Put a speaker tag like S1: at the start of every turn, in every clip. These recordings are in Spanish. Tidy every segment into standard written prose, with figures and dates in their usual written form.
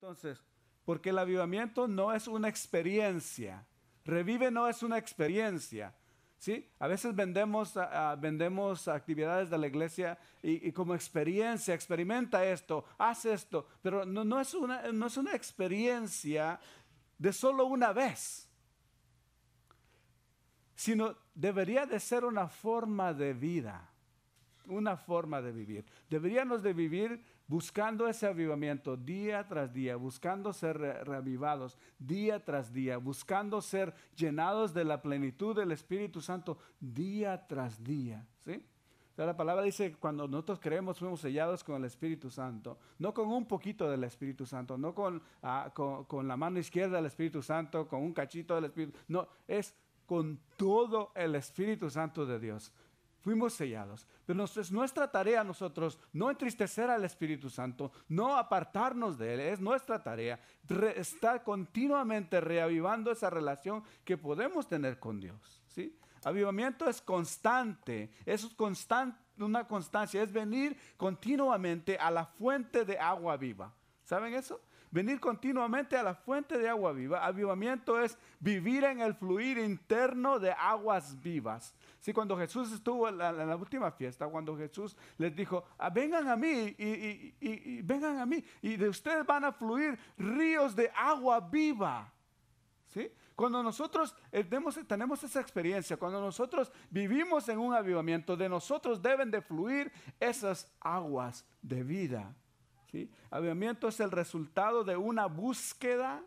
S1: Entonces, porque el avivamiento no es una experiencia. Revive no es una experiencia. ¿Sí? A veces vendemos actividades de la iglesia y como experiencia, experimenta esto, haz esto, pero no es una experiencia de solo una vez, sino debería de ser una forma de vida, una forma de vivir. Deberíamos de vivir buscando ese avivamiento día tras día, buscando ser reavivados día tras día, buscando ser llenados de la plenitud del Espíritu Santo día tras día, ¿sí? O sea, la palabra dice que cuando nosotros creemos fuimos sellados con el Espíritu Santo, no con un poquito del Espíritu Santo, no con la mano izquierda del Espíritu Santo, con un cachito del Espíritu, no, es con todo el Espíritu Santo de Dios. Fuimos sellados, pero es nuestra tarea nosotros no entristecer al Espíritu Santo, no apartarnos de Él, es nuestra tarea estar continuamente reavivando esa relación que podemos tener con Dios, ¿sí? Avivamiento es constante, una constancia, es venir continuamente a la fuente de agua viva. ¿Saben eso? Venir continuamente a la fuente de agua viva. Avivamiento es vivir en el fluir interno de aguas vivas. Sí, cuando Jesús estuvo en la última fiesta, cuando Jesús les dijo, vengan a mí y vengan a mí, y de ustedes van a fluir ríos de agua viva. ¿Sí? Cuando nosotros tenemos esa experiencia, cuando nosotros vivimos en un avivamiento, de nosotros deben de fluir esas aguas de vida. ¿Sí? Avivamiento es el resultado de una búsqueda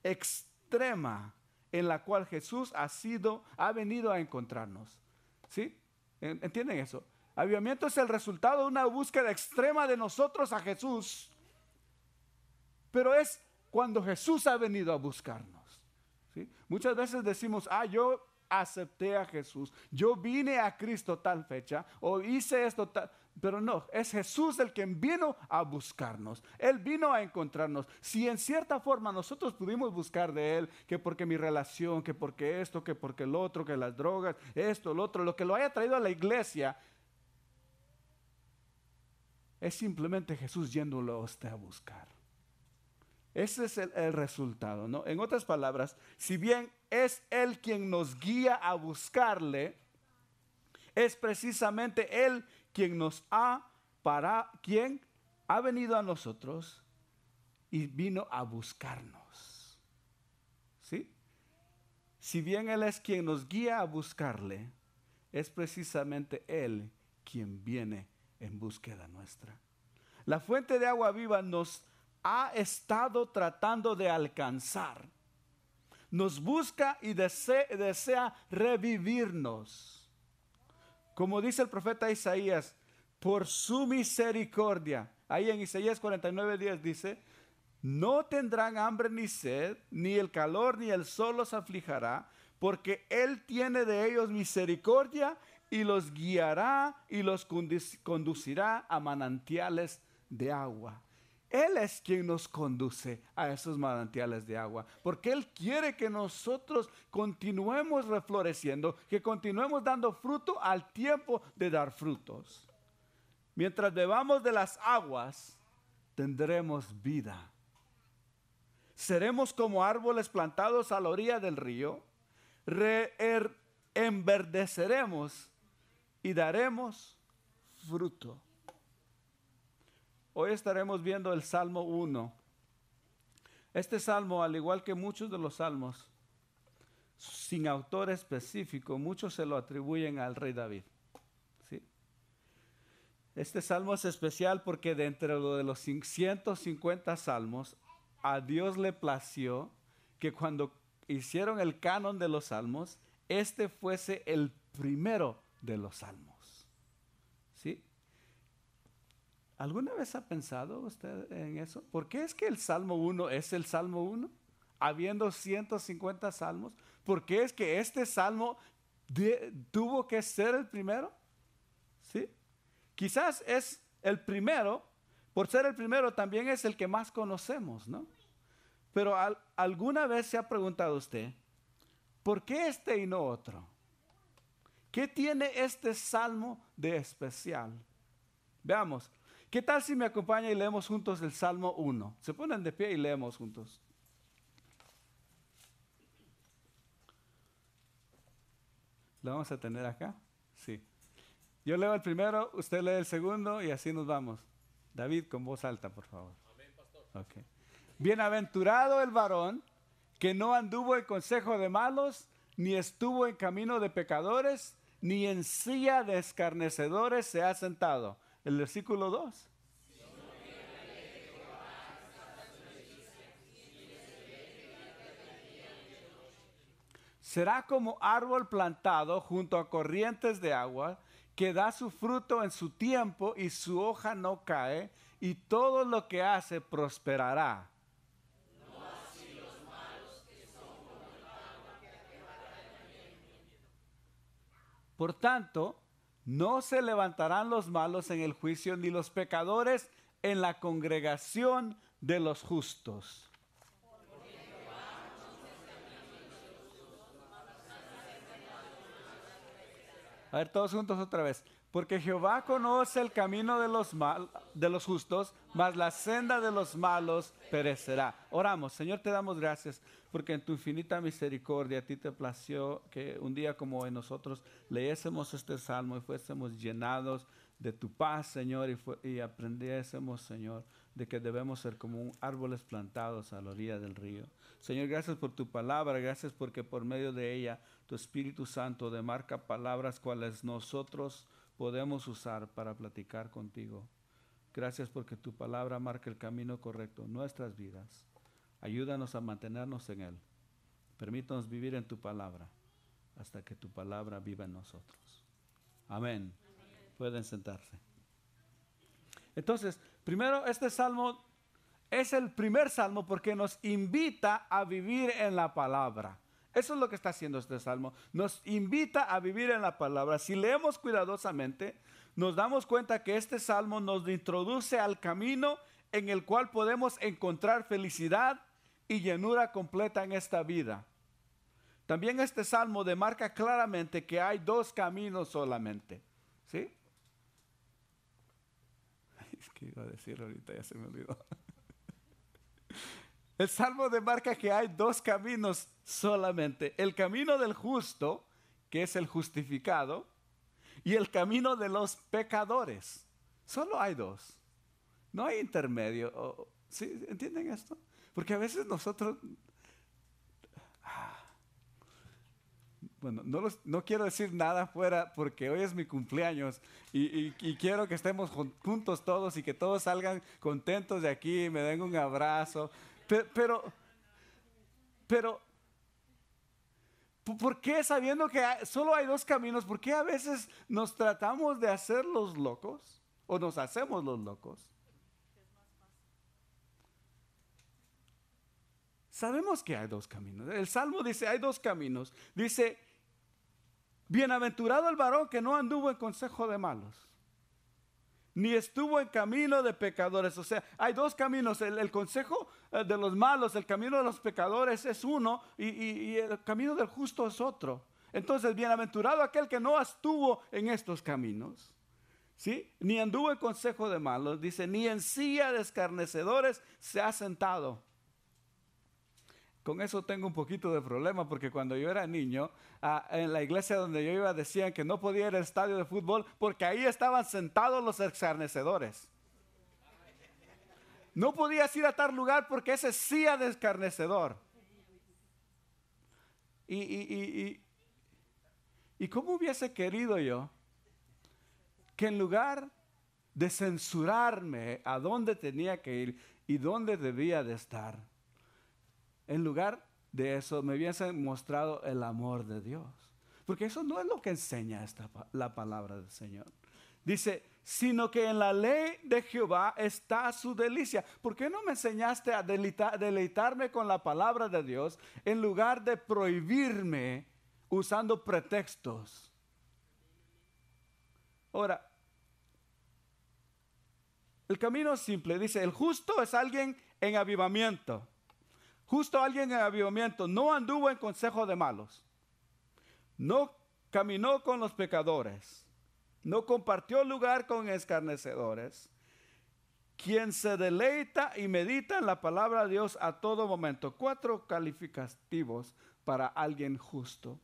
S1: extrema en la cual Jesús ha venido a encontrarnos. ¿Sí? ¿Entienden eso? Avivamiento es el resultado de una búsqueda extrema de nosotros a Jesús, pero es cuando Jesús ha venido a buscarnos. ¿Sí? Muchas veces decimos, yo acepté a Jesús, yo vine a Cristo tal fecha, o hice esto tal, pero no, es Jesús el quien vino a buscarnos. Él vino a encontrarnos. Si en cierta forma nosotros pudimos buscar de Él, que porque mi relación, que porque esto, que porque el otro, que las drogas, esto, el otro, lo que lo haya traído a la iglesia, es simplemente Jesús yéndolo a usted a buscar. Ese es el resultado, ¿no? En otras palabras, si bien es Él quien nos guía a buscarle, es precisamente Él quien quien ha venido a nosotros y vino a buscarnos. ¿Sí? Si bien Él es quien nos guía a buscarle, es precisamente Él quien viene en búsqueda nuestra. La fuente de agua viva nos ha estado tratando de alcanzar. Nos busca y desea revivirnos. Como dice el profeta Isaías, por su misericordia. Ahí en Isaías 49:10 dice, no tendrán hambre ni sed, ni el calor ni el sol los aflijará, porque Él tiene de ellos misericordia y los guiará y los conducirá a manantiales de agua. Él es quien nos conduce a esos manantiales de agua, porque Él quiere que nosotros continuemos refloreciendo, que continuemos dando fruto al tiempo de dar frutos. Mientras bebamos de las aguas, tendremos vida. Seremos como árboles plantados a la orilla del río, enverdeceremos y daremos fruto. Hoy estaremos viendo el Salmo 1. Este salmo, al igual que muchos de los salmos, sin autor específico, muchos se lo atribuyen al rey David. ¿Sí? Este salmo es especial porque dentro de los 150 salmos, a Dios le plació que cuando hicieron el canon de los salmos, este fuese el primero de los salmos. ¿Sí? ¿Alguna vez ha pensado usted en eso? ¿Por qué es que el Salmo 1 es el Salmo 1? Habiendo 150 salmos, ¿por qué es que este salmo tuvo que ser el primero? ¿Sí? Quizás es el primero, por ser el primero también es el que más conocemos, ¿no? Pero ¿alguna vez se ha preguntado usted, ¿por qué este y no otro? ¿Qué tiene este salmo de especial? Veamos. ¿Qué tal si me acompaña y leemos juntos el Salmo 1? Se ponen de pie y leemos juntos. ¿Lo vamos a tener acá? Sí. Yo leo el primero, usted lee el segundo y así nos vamos. David, con voz alta, por favor.
S2: Amén, pastor.
S1: Okay. Bienaventurado el varón que no anduvo en consejo de malos, ni estuvo en camino de pecadores, ni en silla de escarnecedores se ha sentado. El versículo 2. Será como árbol plantado junto a corrientes de agua, que da su fruto en su tiempo y su hoja no cae, y todo lo que hace prosperará. Por tanto, no se levantarán los malos en el juicio, ni los pecadores en la congregación de los justos. A ver, todos juntos otra vez. Porque Jehová conoce el camino de los justos, mas la senda de los malos perecerá. Oramos. Señor, te damos gracias porque en tu infinita misericordia a ti te plació que un día como hoy nosotros leyésemos este salmo y fuésemos llenados de tu paz, Señor, y aprendiésemos, Señor, de que debemos ser como árboles plantados a la orilla del río. Señor, gracias por tu palabra, gracias porque por medio de ella tu Espíritu Santo demarca palabras cuales nosotros podemos usar para platicar contigo. Gracias porque tu palabra marca el camino correcto en nuestras vidas. Ayúdanos a mantenernos en él. Permítanos vivir en tu palabra hasta que tu palabra viva en nosotros. Amén. Pueden sentarse. Entonces, primero este salmo es el primer salmo porque nos invita a vivir en la palabra. Eso es lo que está haciendo este salmo. Nos invita a vivir en la palabra. Si leemos cuidadosamente, nos damos cuenta que este salmo nos introduce al camino en el cual podemos encontrar felicidad y llenura completa en esta vida. También este salmo demarca claramente que hay dos caminos solamente. ¿Sí? Es que iba a decir ahorita, ya se me olvidó. El salmo demarca que hay dos caminos solamente. El camino del justo, que es el justificado, y el camino de los pecadores. Solo hay dos. No hay intermedio. ¿Sí? ¿Entienden esto? Porque a veces nosotros... Bueno, no quiero decir nada fuera porque hoy es mi cumpleaños y quiero que estemos juntos todos y que todos salgan contentos de aquí y me den un abrazo. Pero, ¿por qué sabiendo que solo hay dos caminos? ¿Por qué a veces nos tratamos de hacer los locos o nos hacemos los locos? Sabemos que hay dos caminos. El Salmo dice, hay dos caminos. Dice, bienaventurado el varón que no anduvo en consejo de malos, ni estuvo en camino de pecadores. O sea, hay dos caminos. El consejo de los malos, el camino de los pecadores es uno y el camino del justo es otro. Entonces, bienaventurado aquel que no estuvo en estos caminos, ¿sí? Ni anduvo en consejo de malos, dice, ni en silla de escarnecedores se ha sentado. Con eso tengo un poquito de problema porque cuando yo era niño, en la iglesia donde yo iba decían que no podía ir al estadio de fútbol porque ahí estaban sentados los escarnecedores. No podías ir a tal lugar porque ese es silla de escarnecedor. Y cómo hubiese querido yo que en lugar de censurarme a dónde tenía que ir y dónde debía de estar, en lugar de eso me hubiesen mostrado el amor de Dios. Porque eso no es lo que enseña la palabra del Señor. Dice, sino que en la ley de Jehová está su delicia. ¿Por qué no me enseñaste a deleitarme con la palabra de Dios en lugar de prohibirme usando pretextos? Ahora, el camino es simple. Dice, el justo es alguien en avivamiento. Justo alguien en avivamiento, no anduvo en consejo de malos, no caminó con los pecadores, no compartió lugar con escarnecedores, quien se deleita y medita en la palabra de Dios a todo momento. 4 calificativos para alguien justo.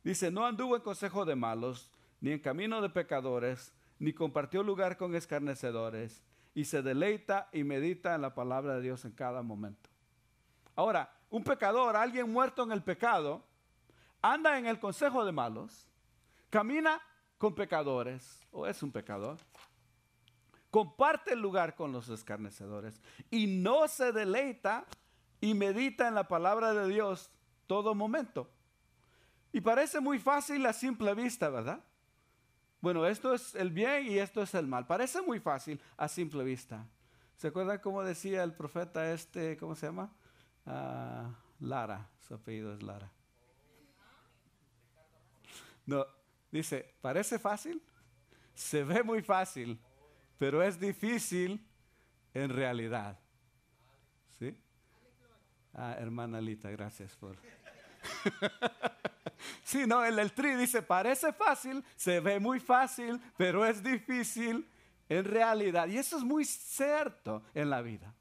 S1: Dice, no anduvo en consejo de malos, ni en camino de pecadores, ni compartió lugar con escarnecedores, y se deleita y medita en la palabra de Dios en cada momento. Ahora, un pecador, alguien muerto en el pecado, anda en el consejo de malos, camina con pecadores, o es un pecador, comparte el lugar con los escarnecedores, y no se deleita y medita en la palabra de Dios todo momento. Y parece muy fácil a simple vista, ¿verdad? Bueno, esto es el bien y esto es el mal. Parece muy fácil a simple vista. ¿Se acuerdan cómo decía el profeta cómo se llama? Lara, su apellido es Lara. No, dice, parece fácil, se ve muy fácil, pero es difícil en realidad. ¿Sí? Hermana Lita, gracias por... Sí, no, el tri dice, parece fácil, se ve muy fácil, pero es difícil en realidad. Y eso es muy cierto en la vida.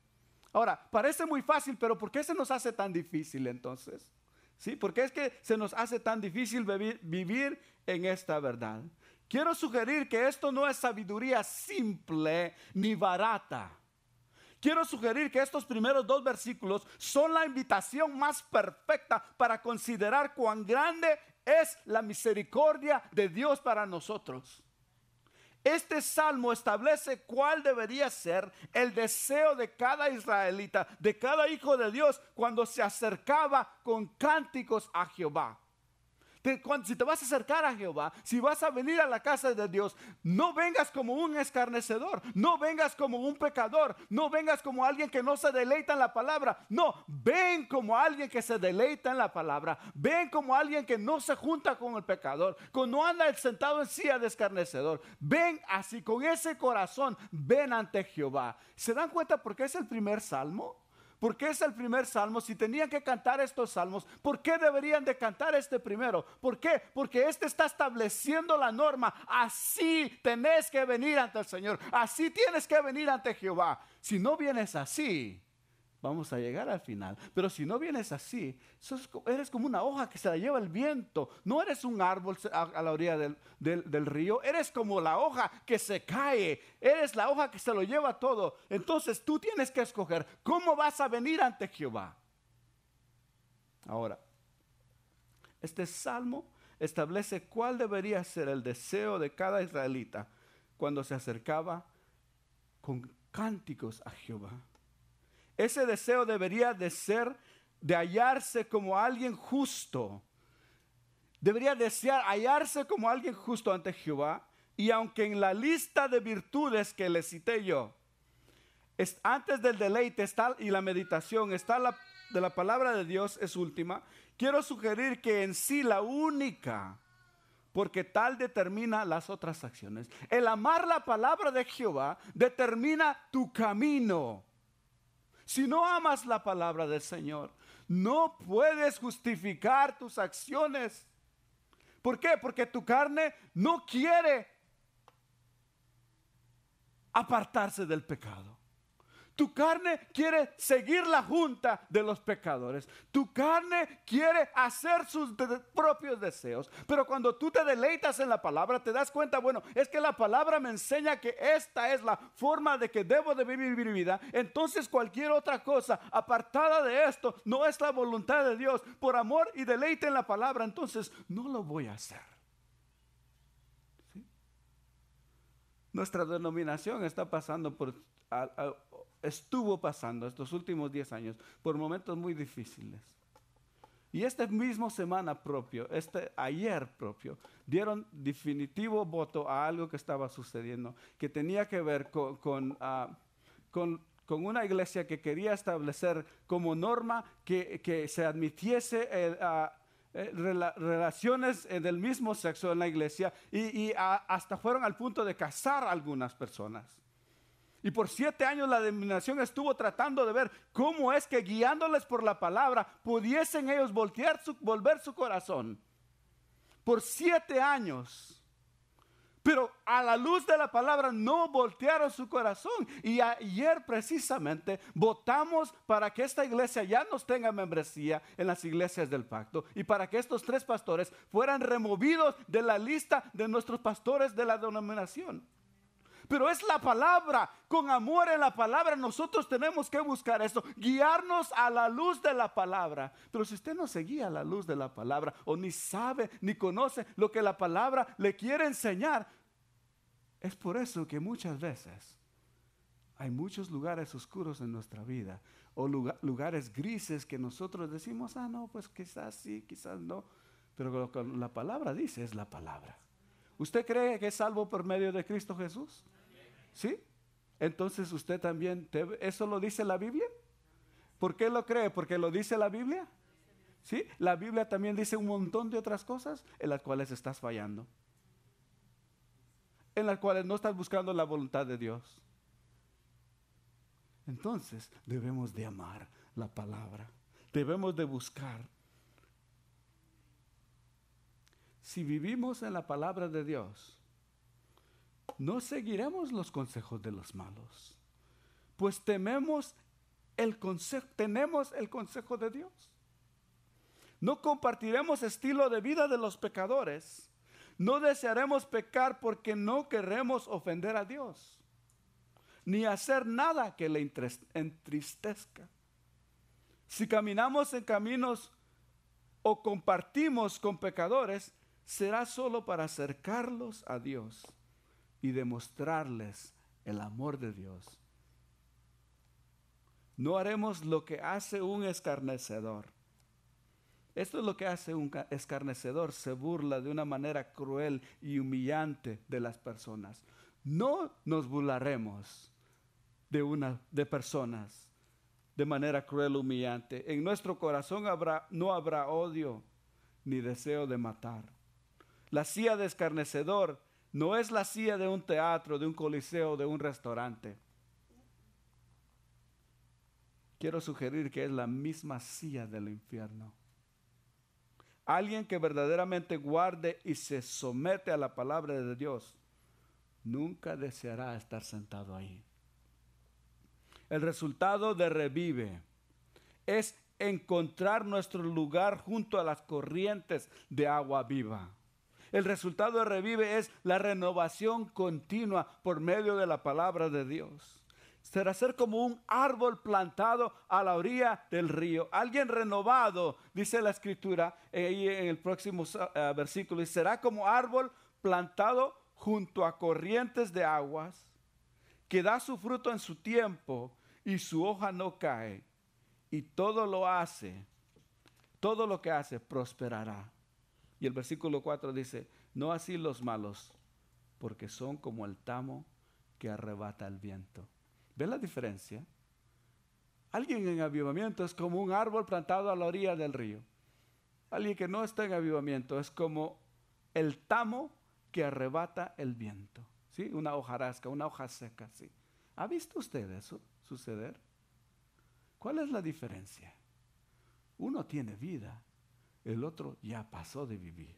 S1: Ahora, parece muy fácil, pero ¿por qué se nos hace tan difícil entonces? ¿Sí? ¿Por qué es que se nos hace tan difícil vivir en esta verdad? Quiero sugerir que esto no es sabiduría simple ni barata. Quiero sugerir que estos primeros 2 versículos son la invitación más perfecta para considerar cuán grande es la misericordia de Dios para nosotros. Este salmo establece cuál debería ser el deseo de cada israelita, de cada hijo de Dios, cuando se acercaba con cánticos a Jehová. Si te vas a acercar a Jehová, si vas a venir a la casa de Dios, no vengas como un escarnecedor, no vengas como un pecador, no vengas como alguien que no se deleita en la palabra. No, ven como alguien que se deleita en la palabra. Ven como alguien que no se junta con el pecador, que no anda sentado en silla de escarnecedor. Ven así, con ese corazón, ven ante Jehová. ¿Se dan cuenta por qué es el primer salmo? ¿Por qué es el primer salmo? Si tenían que cantar estos salmos, ¿por qué deberían de cantar este primero? ¿Por qué? Porque este está estableciendo la norma. Así tenés que venir ante el Señor. Así tienes que venir ante Jehová. Si no vienes así, vamos a llegar al final. Pero si no vienes así, eres como una hoja que se la lleva el viento. No eres un árbol a la orilla del río. Eres como la hoja que se cae. Eres la hoja que se lo lleva todo. Entonces tú tienes que escoger cómo vas a venir ante Jehová. Ahora, este salmo establece cuál debería ser el deseo de cada israelita cuando se acercaba con cánticos a Jehová. Ese deseo debería de ser de hallarse como alguien justo. Debería desear hallarse como alguien justo ante Jehová. Y aunque en la lista de virtudes que le cité yo, antes del deleite está, y la meditación está de la palabra de Dios es última, quiero sugerir que en sí la única, porque tal determina las otras acciones. El amar la palabra de Jehová determina tu camino. Si no amas la palabra del Señor, no puedes justificar tus acciones. ¿Por qué? Porque tu carne no quiere apartarse del pecado. Tu carne quiere seguir la junta de los pecadores. Tu carne quiere hacer sus propios deseos. Pero cuando tú te deleitas en la palabra, te das cuenta, bueno, es que la palabra me enseña que esta es la forma de que debo de vivir mi vida. Entonces cualquier otra cosa apartada de esto no es la voluntad de Dios. Por amor y deleite en la palabra, entonces no lo voy a hacer. ¿Sí? Nuestra denominación está pasando estuvo pasando estos últimos 10 años por momentos muy difíciles. Y esta misma semana ayer dieron definitivo voto a algo que estaba sucediendo, que tenía que ver con una iglesia que quería establecer como norma que se admitiese relaciones del mismo sexo en la iglesia y hasta fueron al punto de casar a algunas personas. Y por 7 años la denominación estuvo tratando de ver cómo es que guiándoles por la palabra pudiesen ellos volver su corazón. Por 7 años. Pero a la luz de la palabra no voltearon su corazón. Y ayer precisamente votamos para que esta iglesia ya nos tenga membresía en las iglesias del pacto. Y para que estos 3 pastores fueran removidos de la lista de nuestros pastores de la denominación. Pero es la palabra, con amor en la palabra. Nosotros tenemos que buscar esto, guiarnos a la luz de la palabra. Pero si usted no se guía a la luz de la palabra, o ni sabe, ni conoce lo que la palabra le quiere enseñar, es por eso que muchas veces hay muchos lugares oscuros en nuestra vida, o lugares grises que nosotros decimos, no, pues quizás sí, quizás no. Pero lo que la palabra dice es la palabra. ¿Usted cree que es salvo por medio de Cristo Jesús? ¿Sí? Entonces usted también, ¿eso lo dice la Biblia? ¿Por qué lo cree? ¿Porque lo dice la Biblia? ¿Sí? La Biblia también dice un montón de otras cosas en las cuales estás fallando. En las cuales no estás buscando la voluntad de Dios. Entonces debemos de amar la palabra. Debemos de buscar. Si vivimos en la palabra de Dios, no seguiremos los consejos de los malos, pues tenemos el consejo de Dios. No compartiremos estilo de vida de los pecadores. No desearemos pecar porque no queremos ofender a Dios, ni hacer nada que le entristezca. Si caminamos en caminos o compartimos con pecadores, será solo para acercarlos a Dios y demostrarles el amor de Dios. No haremos lo que hace un escarnecedor. Esto es lo que hace un escarnecedor: se burla de una manera cruel y humillante de las personas. No nos burlaremos de personas de manera cruel, humillante. En nuestro corazón no habrá odio ni deseo de matar. La silla de escarnecedor no es la silla de un teatro, de un coliseo, de un restaurante. Quiero sugerir que es la misma silla del infierno. Alguien que verdaderamente guarde y se somete a la palabra de Dios nunca deseará estar sentado ahí. El resultado de Revive es encontrar nuestro lugar junto a las corrientes de agua viva. El resultado de Revive es la renovación continua por medio de la palabra de Dios. Será ser como un árbol plantado a la orilla del río. Alguien renovado, dice la escritura, ahí en el próximo versículo, y será como árbol plantado junto a corrientes de aguas, que da su fruto en su tiempo y su hoja no cae. Y todo lo que hace prosperará. Y el versículo 4 dice, no así los malos, porque son como el tamo que arrebata el viento. ¿Ven la diferencia? Alguien en avivamiento es como un árbol plantado a la orilla del río. Alguien que no está en avivamiento es como el tamo que arrebata el viento. ¿Sí? Una hojarasca, una hoja seca. ¿Sí? ¿Ha visto usted eso suceder? ¿Cuál es la diferencia? Uno tiene vida, el otro ya pasó de vivir.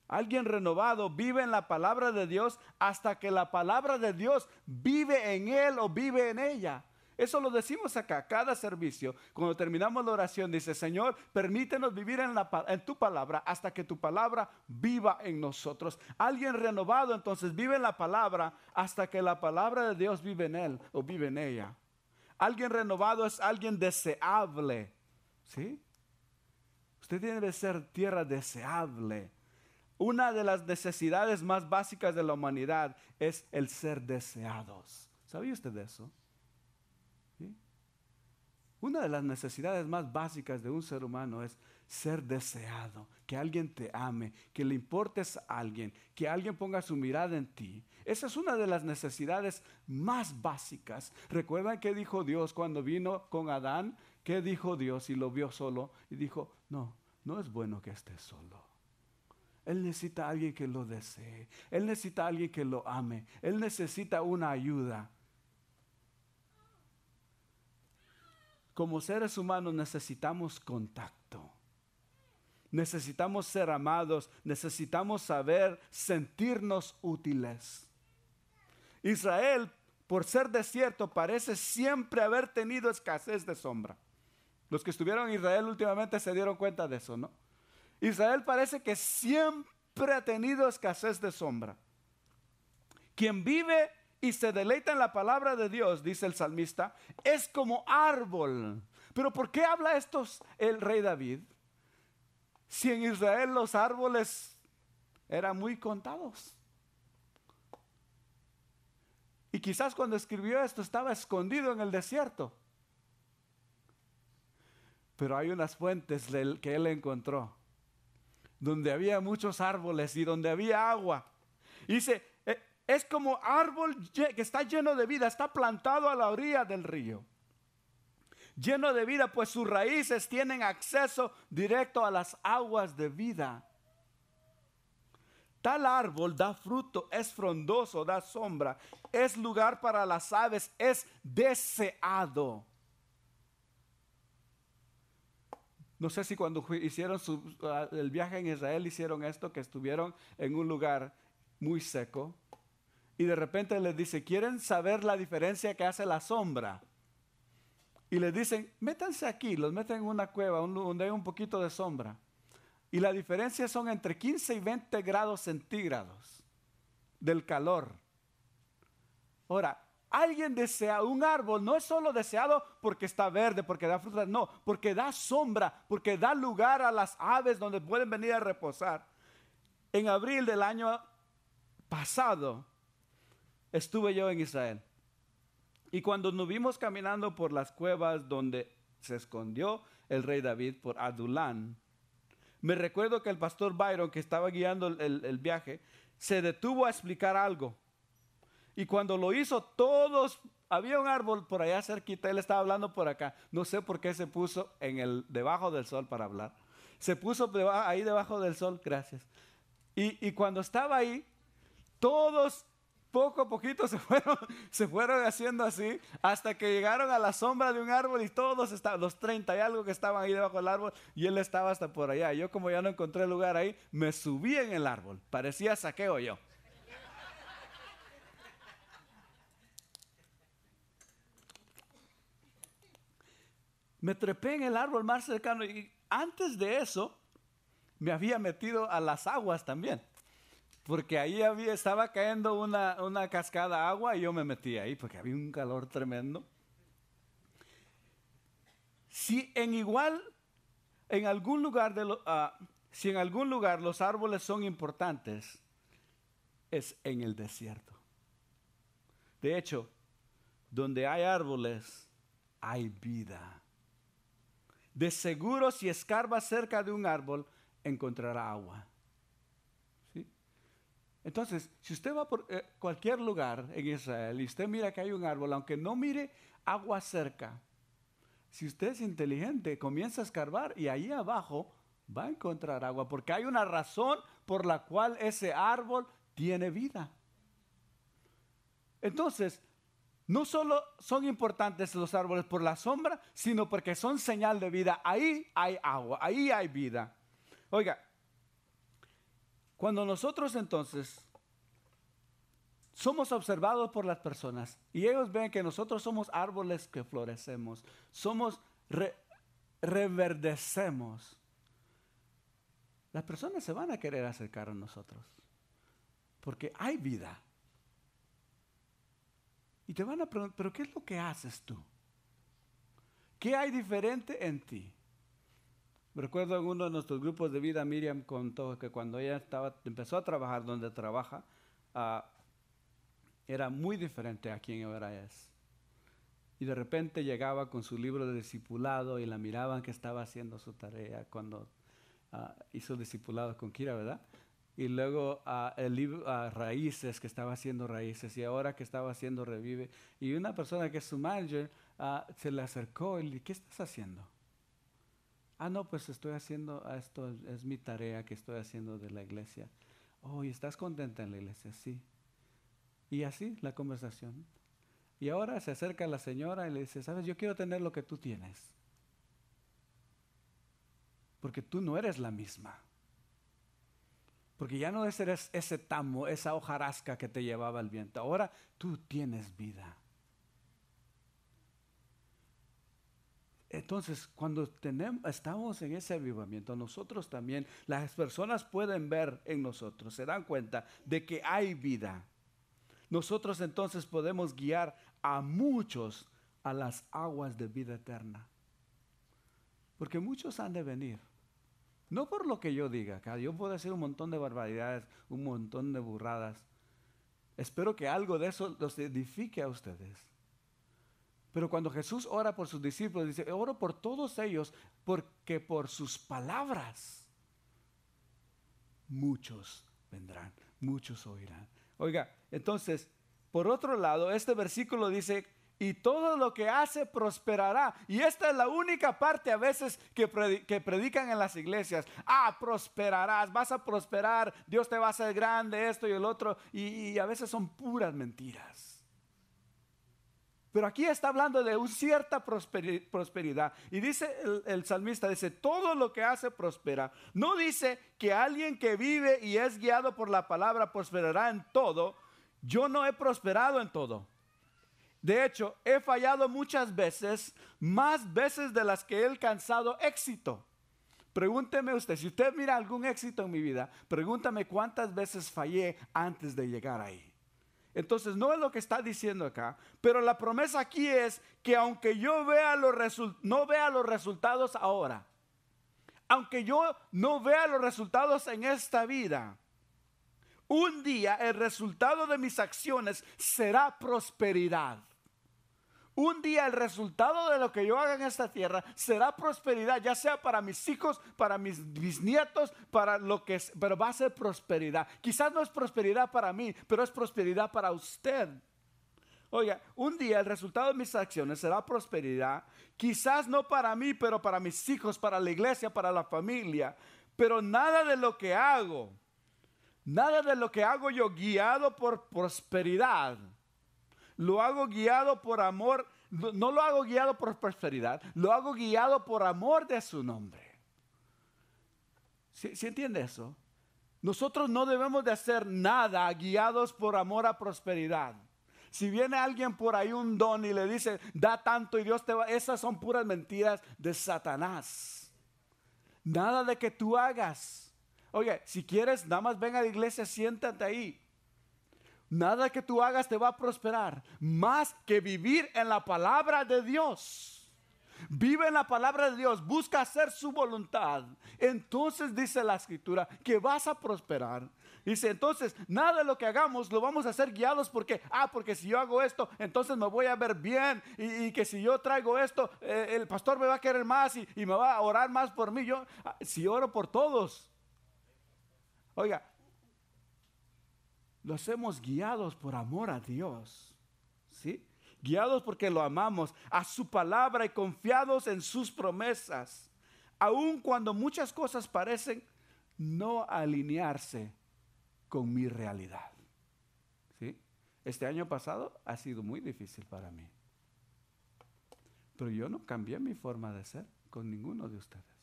S1: Alguien renovado vive en la palabra de Dios hasta que la palabra de Dios vive en él o vive en ella. Eso lo decimos acá, cada servicio. Cuando terminamos la oración dice, Señor, permítenos vivir en tu palabra hasta que tu palabra viva en nosotros. Alguien renovado entonces vive en la palabra hasta que la palabra de Dios vive en él o vive en ella. Alguien renovado es alguien deseable. ¿Sí? Usted tiene que ser tierra deseable. Una de las necesidades más básicas de la humanidad es el ser deseados. ¿Sabía usted de eso? ¿Sí? Una de las necesidades más básicas de un ser humano es ser deseado, que alguien te ame, que le importes a alguien, que alguien ponga su mirada en ti. Esa es una de las necesidades más básicas. ¿Recuerdan qué dijo Dios cuando vino con Adán? ¿Qué dijo Dios y lo vio solo? Y dijo, no es bueno que estés solo. Él necesita a alguien que lo desee. Él necesita a alguien que lo ame. Él necesita una ayuda. Como seres humanos necesitamos contacto. necesitamos ser amados, necesitamos saber sentirnos útiles. Israel, por ser desierto, parece siempre haber tenido escasez de sombra. Los que estuvieron en Israel últimamente se dieron cuenta de eso, ¿no? Israel parece que siempre ha tenido escasez de sombra. Quien vive y se deleita en la palabra de Dios, dice el salmista, es como árbol. Pero ¿por qué habla esto el rey David? Si en Israel los árboles eran muy contados. Y quizás cuando escribió esto estaba escondido en el desierto. Pero hay unas fuentes que él encontró, donde había muchos árboles y donde había agua. Y dice, es como árbol que está lleno de vida, está plantado a la orilla del río. Lleno de vida, pues sus raíces tienen acceso directo a las aguas de vida. Tal árbol da fruto, es frondoso, da sombra, es lugar para las aves, es deseado. No sé si cuando hicieron el viaje en Israel hicieron esto, que estuvieron en un lugar muy seco y de repente les dice, ¿quieren saber la diferencia que hace la sombra? Y les dicen, métanse aquí, los meten en una cueva donde hay un poquito de sombra. Y la diferencia son entre 15 y 20 grados centígrados del calor. Ahora, alguien desea un árbol, no es solo deseado porque está verde, porque da frutas, no, porque da sombra, porque da lugar a las aves donde pueden venir a reposar. En abril del año pasado estuve yo en Israel. Y cuando nos vimos caminando por las cuevas donde se escondió el rey David por Adulán, me recuerdo que el pastor Byron, que estaba guiando el viaje, se detuvo a explicar algo. Y cuando lo hizo, había un árbol por allá cerquita, él estaba hablando por acá. No sé por qué se puso debajo del sol para hablar. Se puso ahí debajo del sol, gracias. Y cuando estaba ahí, todos poco a poquito se fueron haciendo así, hasta que llegaron a la sombra de un árbol y todos estaban, los 30 y algo que estaban ahí debajo del árbol, y él estaba hasta por allá. Yo, como ya no encontré lugar ahí, me subí en el árbol. Parecía saqueo yo. Me trepé en el árbol más cercano y antes de eso me había metido a las aguas también. Porque ahí estaba cayendo una cascada de agua y yo me metí ahí porque había un calor tremendo. Si en algún lugar los árboles son importantes, es en el desierto. De hecho, donde hay árboles, hay vida. De seguro, si escarba cerca de un árbol, encontrará agua. Entonces, si usted va por cualquier lugar en Israel y usted mira que hay un árbol, aunque no mire agua cerca, si usted es inteligente, comienza a escarbar y ahí abajo va a encontrar agua, porque hay una razón por la cual ese árbol tiene vida. Entonces, no solo son importantes los árboles por la sombra, sino porque son señal de vida. Ahí hay agua, ahí hay vida. Oiga, cuando nosotros entonces somos observados por las personas y ellos ven que nosotros somos árboles que florecemos, reverdecemos, las personas se van a querer acercar a nosotros porque hay vida. Y te van a preguntar, ¿pero qué es lo que haces tú? ¿Qué hay diferente en ti? Me recuerdo en uno de nuestros grupos de vida, Miriam contó que cuando ella empezó a trabajar donde trabaja, era muy diferente a quien ahora es. Y de repente llegaba con su libro de discipulado y la miraban que estaba haciendo su tarea cuando hizo discipulado con Kira, ¿verdad? Y luego el libro Raíces, que estaba haciendo Raíces, y ahora que estaba haciendo Revive. Y una persona que es su manager se le acercó y le dijo, ¿qué estás haciendo? No, pues estoy haciendo esto, es mi tarea que estoy haciendo de la iglesia. ¿Y estás contenta en la iglesia? Sí. Y así la conversación. Y ahora se acerca la señora y le dice, ¿sabes? Yo quiero tener lo que tú tienes. Porque tú no eres la misma. Porque ya no eres ese tamo, esa hojarasca que te llevaba el viento. Ahora tú tienes vida. Entonces, cuando estamos en ese avivamiento, nosotros también, las personas pueden ver en nosotros, se dan cuenta de que hay vida. Nosotros entonces podemos guiar a muchos a las aguas de vida eterna. Porque muchos han de venir. No por lo que yo diga acá. Yo puedo decir un montón de barbaridades, un montón de burradas. Espero que algo de eso los edifique a ustedes. Pero cuando Jesús ora por sus discípulos, dice, oro por todos ellos, porque por sus palabras muchos vendrán, muchos oirán. Oiga, entonces, por otro lado, este versículo dice, y todo lo que hace prosperará. Y esta es la única parte a veces que predican en las iglesias. Prosperarás, vas a prosperar, Dios te va a hacer grande, esto y el otro. Y a veces son puras mentiras. Pero aquí está hablando de una cierta prosperidad. Y dice el salmista, dice, todo lo que hace prospera. No dice que alguien que vive y es guiado por la palabra prosperará en todo. Yo no he prosperado en todo. De hecho, he fallado muchas veces, más veces de las que he alcanzado éxito. Pregúnteme usted, si usted mira algún éxito en mi vida, pregúntame cuántas veces fallé antes de llegar ahí. Entonces no es lo que está diciendo acá, pero la promesa aquí es que aunque yo no vea los resultados ahora, aunque yo no vea los resultados en esta vida, un día el resultado de mis acciones será prosperidad. Un día el resultado de lo que yo haga en esta tierra será prosperidad, ya sea para mis hijos, para mis bisnietos, pero va a ser prosperidad. Quizás no es prosperidad para mí, pero es prosperidad para usted. Oiga, un día el resultado de mis acciones será prosperidad, quizás no para mí, pero para mis hijos, para la iglesia, para la familia. Pero nada de lo que hago yo guiado por prosperidad. Lo hago guiado por amor, no lo hago guiado por prosperidad, lo hago guiado por amor de su nombre. ¿Sí entiende eso? Nosotros no debemos de hacer nada guiados por amor a prosperidad. Si viene alguien por ahí un don y le dice, da tanto y Dios te va, esas son puras mentiras de Satanás. Nada de que tú hagas. Oye, si quieres, nada más ven a la iglesia, siéntate ahí. Nada que tú hagas te va a prosperar, más que vivir en la palabra de Dios. Vive en la palabra de Dios, busca hacer su voluntad. Entonces dice la escritura que vas a prosperar. Dice, entonces, nada de lo que hagamos lo vamos a hacer guiados porque si yo hago esto, entonces me voy a ver bien. Y que si yo traigo esto, el pastor me va a querer más y me va a orar más por mí. Si oro por todos. Oiga, lo hacemos guiados por amor a Dios, ¿sí? Guiados porque lo amamos, a su palabra y confiados en sus promesas, aun cuando muchas cosas parecen no alinearse con mi realidad, ¿sí? Este año pasado ha sido muy difícil para mí, pero yo no cambié mi forma de ser con ninguno de ustedes.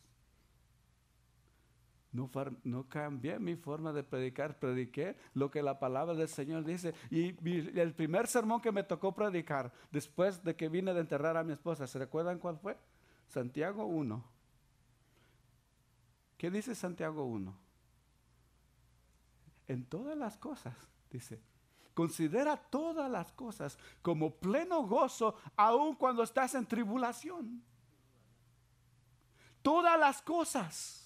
S1: No cambié mi forma de predicar, prediqué lo que la palabra del Señor dice. Y el primer sermón que me tocó predicar, después de que vine de enterrar a mi esposa, ¿se recuerdan cuál fue? Santiago 1. ¿Qué dice Santiago 1? En todas las cosas, dice, considera todas las cosas como pleno gozo, aun cuando estás en tribulación. Todas las cosas.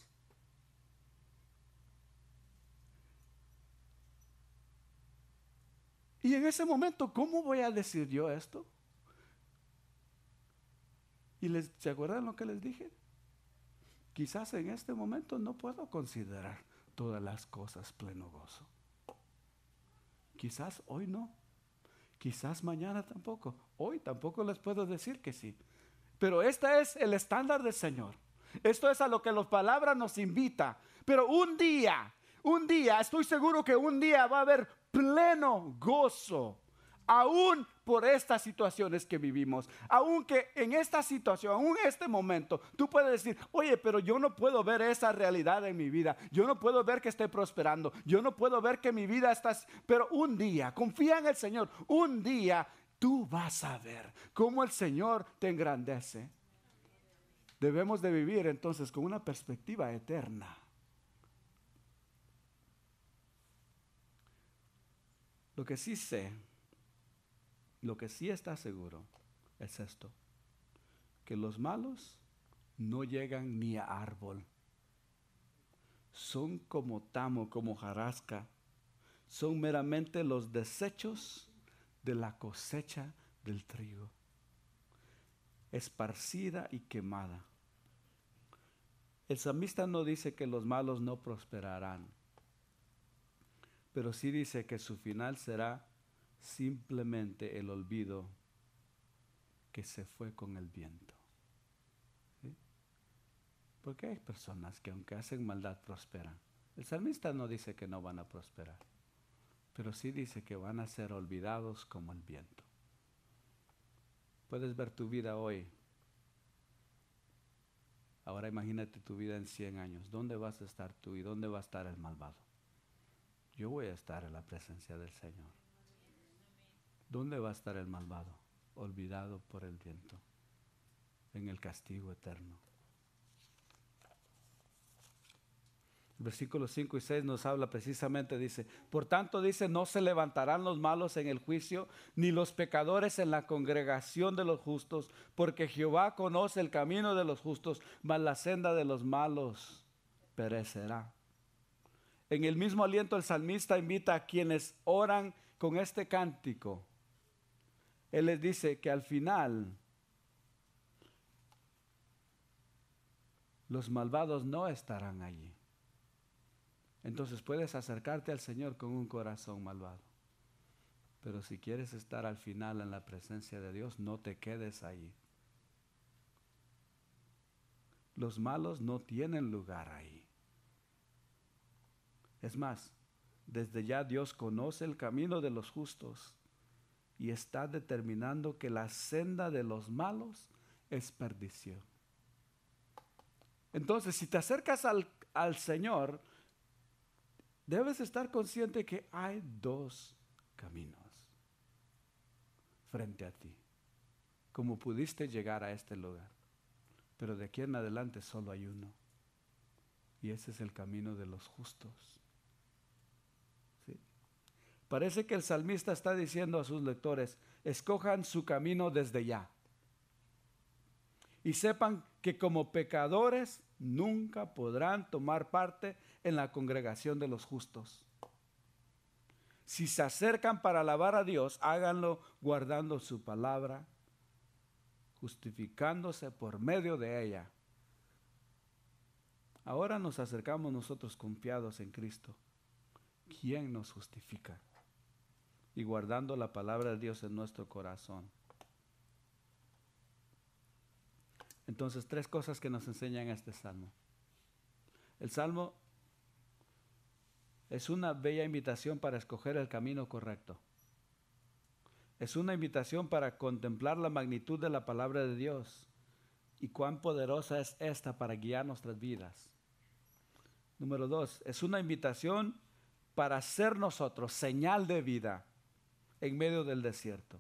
S1: Y en ese momento, ¿cómo voy a decir yo esto? ¿Y se acuerdan lo que les dije? Quizás en este momento no puedo considerar todas las cosas pleno gozo. Quizás hoy no. Quizás mañana tampoco. Hoy tampoco les puedo decir que sí. Pero este es el estándar del Señor. Esto es a lo que la palabra nos invita. Pero un día, estoy seguro que un día va a haber pleno gozo, aún por estas situaciones que vivimos, aunque en esta situación, aún en este momento, tú puedes decir, oye, pero yo no puedo ver esa realidad en mi vida, yo no puedo ver que estoy prosperando, yo no puedo ver que mi vida está, pero un día, confía en el Señor, un día tú vas a ver cómo el Señor te engrandece. Debemos de vivir entonces con una perspectiva eterna. Lo que sí sé, lo que sí está seguro es esto, que los malos no llegan ni a árbol. Son como tamo, como hojarasca. Son meramente los desechos de la cosecha del trigo, esparcida y quemada. El salmista no dice que los malos no prosperarán, pero sí dice que su final será simplemente el olvido que se fue con el viento. ¿Sí? Porque hay personas que aunque hacen maldad prosperan. El salmista no dice que no van a prosperar, pero sí dice que van a ser olvidados como el viento. Puedes ver tu vida hoy. Ahora imagínate tu vida en 100 años. ¿Dónde vas a estar tú y dónde va a estar el malvado? Yo voy a estar en la presencia del Señor. ¿Dónde va a estar el malvado? Olvidado por el viento, en el castigo eterno. Versículos 5 y 6 nos habla precisamente, dice, por tanto dice, no se levantarán los malos en el juicio, ni los pecadores en la congregación de los justos, porque Jehová conoce el camino de los justos, mas la senda de los malos perecerá. En el mismo aliento el salmista invita a quienes oran con este cántico. Él les dice que al final los malvados no estarán allí. Entonces puedes acercarte al Señor con un corazón malvado. Pero si quieres estar al final en la presencia de Dios, no te quedes allí. Los malos no tienen lugar ahí. Es más, desde ya Dios conoce el camino de los justos y está determinando que la senda de los malos es perdición. Entonces, si te acercas al Señor, debes estar consciente que hay dos caminos frente a ti. Como pudiste llegar a este lugar. Pero de aquí en adelante solo hay uno. Y ese es el camino de los justos. ¿Sí? Parece que el salmista está diciendo a sus lectores, escojan su camino desde ya. Y sepan que como pecadores nunca podrán tomar parte en la congregación de los justos. Si se acercan para alabar a Dios, háganlo guardando su palabra, justificándose por medio de ella. Ahora nos acercamos nosotros confiados en Cristo. ¿Quién nos justifica? Y guardando la palabra de Dios en nuestro corazón. Entonces, tres cosas que nos enseñan este salmo. El salmo es una bella invitación para escoger el camino correcto. Es una invitación para contemplar la magnitud de la palabra de Dios y cuán poderosa es esta para guiar nuestras vidas. Número 2, es una invitación para ser nosotros señal de vida en medio del desierto,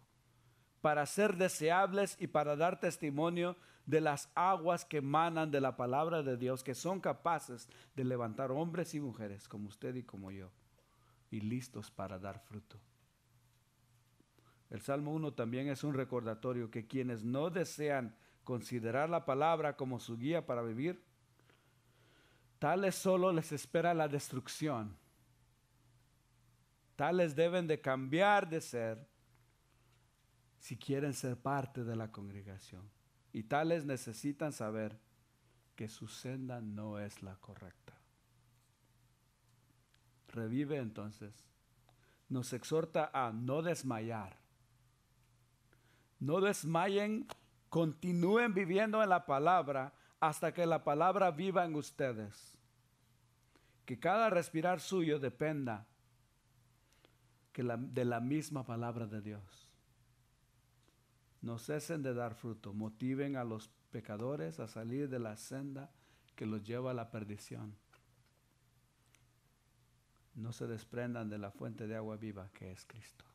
S1: para ser deseables y para dar testimonio de las aguas que emanan de la palabra de Dios, que son capaces de levantar hombres y mujeres como usted y como yo, y listos para dar fruto. El Salmo 1 también es un recordatorio que quienes no desean considerar la palabra como su guía para vivir, tales solo les espera la destrucción. Tales deben de cambiar de ser si quieren ser parte de la congregación. Y tales necesitan saber que su senda no es la correcta. Revive entonces. Nos exhorta a no desmayar. No desmayen, continúen viviendo en la palabra hasta que la palabra viva en ustedes. Que cada respirar suyo dependa de la misma palabra de Dios. No cesen de dar fruto. Motiven a los pecadores a salir de la senda que los lleva a la perdición. No se desprendan de la fuente de agua viva que es Cristo.